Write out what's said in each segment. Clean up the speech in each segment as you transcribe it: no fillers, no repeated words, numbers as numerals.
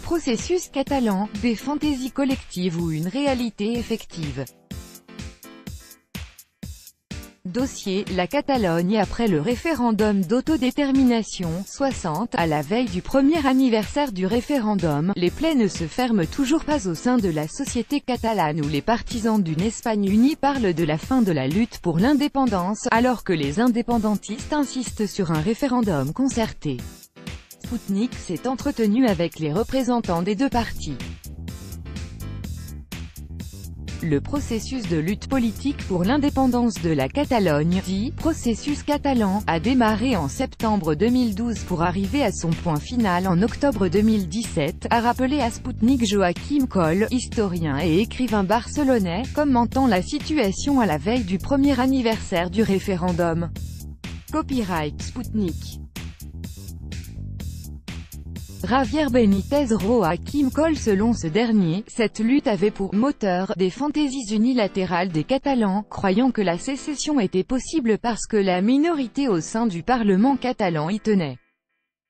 processus catalan, des fantaisies collectives ou une réalité effective. Dossier, la Catalogne après le référendum d'autodétermination, 60, à la veille du premier anniversaire du référendum, les plaies ne se ferment toujours pas au sein de la société catalane où les partisans d'une Espagne unie parlent de la fin de la lutte pour l'indépendance, alors que les indépendantistes insistent sur un référendum concerté. Sputnik s'est entretenu avec les représentants des deux partis. Le processus de lutte politique pour l'indépendance de la Catalogne, dit « processus catalan », a démarré en septembre 2012 pour arriver à son point final en octobre 2017, a rappelé à Sputnik Joachim Coll, historien et écrivain barcelonais, commentant la situation à la veille du premier anniversaire du référendum. Copyright Sputnik. Javier Benítez Joachim Coll. Selon ce dernier, cette lutte avait pour moteur des fantaisies unilatérales des Catalans, croyant que la sécession était possible parce que la minorité au sein du Parlement catalan y tenait.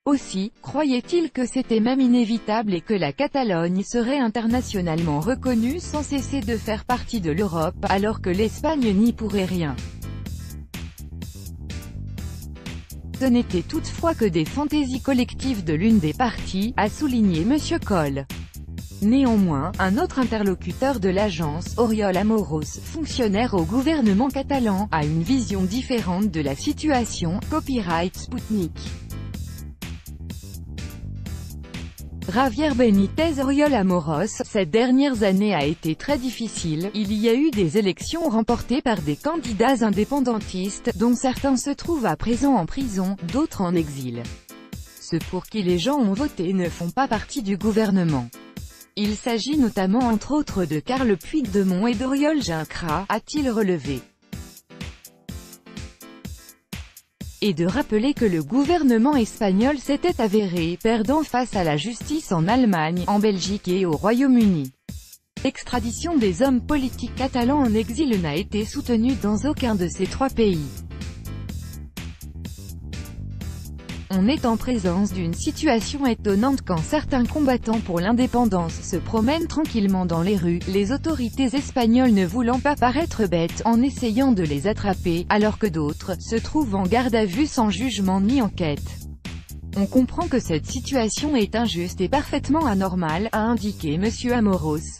Aussi, croyait-il que c'était même inévitable et que la Catalogne serait internationalement reconnue sans cesser de faire partie de l'Europe, alors que l'Espagne n'y pourrait rien. Ce n'était toutefois que des fantaisies collectives de l'une des parties, a souligné M. Coll. Néanmoins, un autre interlocuteur de l'agence, Oriol Amorós, fonctionnaire au gouvernement catalan, a une vision différente de la situation. Copyright Sputnik. Javier Benítez Oriol Amorós. Cette dernière année a été très difficile, il y a eu des élections remportées par des candidats indépendantistes, dont certains se trouvent à présent en prison, d'autres en exil. Ceux pour qui les gens ont voté ne font pas partie du gouvernement. Il s'agit notamment entre autres de Carles Puigdemont et d'Oriol Junqueras, a-t-il relevé. Et de rappeler que le gouvernement espagnol s'était avéré perdant face à la justice en Allemagne, en Belgique et au Royaume-Uni. L'extradition des hommes politiques catalans en exil n'a été soutenue dans aucun de ces trois pays. On est en présence d'une situation étonnante quand certains combattants pour l'indépendance se promènent tranquillement dans les rues, les autorités espagnoles ne voulant pas paraître bêtes en essayant de les attraper, alors que d'autres se trouvent en garde à vue sans jugement ni enquête. On comprend que cette situation est injuste et parfaitement anormale, a indiqué M. Amorós.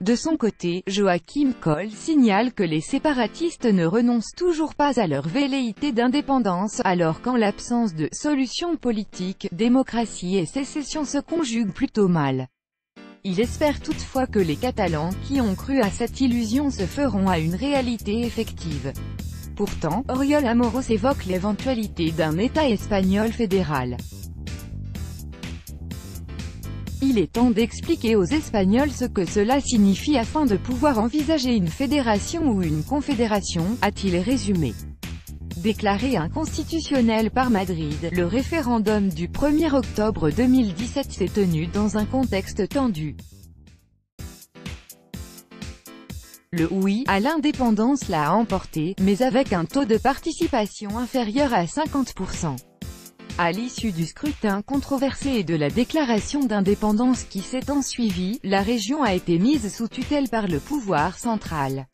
De son côté, Joachim Coll signale que les séparatistes ne renoncent toujours pas à leur velléité d'indépendance, alors qu'en l'absence de solution politique, démocratie et sécession se conjuguent plutôt mal. Il espère toutefois que les Catalans qui ont cru à cette illusion se feront à une réalité effective. Pourtant, Oriol Amorós évoque l'éventualité d'un État espagnol fédéral. Il est temps d'expliquer aux Espagnols ce que cela signifie afin de pouvoir envisager une fédération ou une confédération, a-t-il résumé. Déclaré inconstitutionnel par Madrid, le référendum du 1er octobre 2017 s'est tenu dans un contexte tendu. Le oui à l'indépendance l'a emporté, mais avec un taux de participation inférieur à 50%. À l'issue du scrutin controversé et de la déclaration d'indépendance qui s'est ensuivie, la région a été mise sous tutelle par le pouvoir central.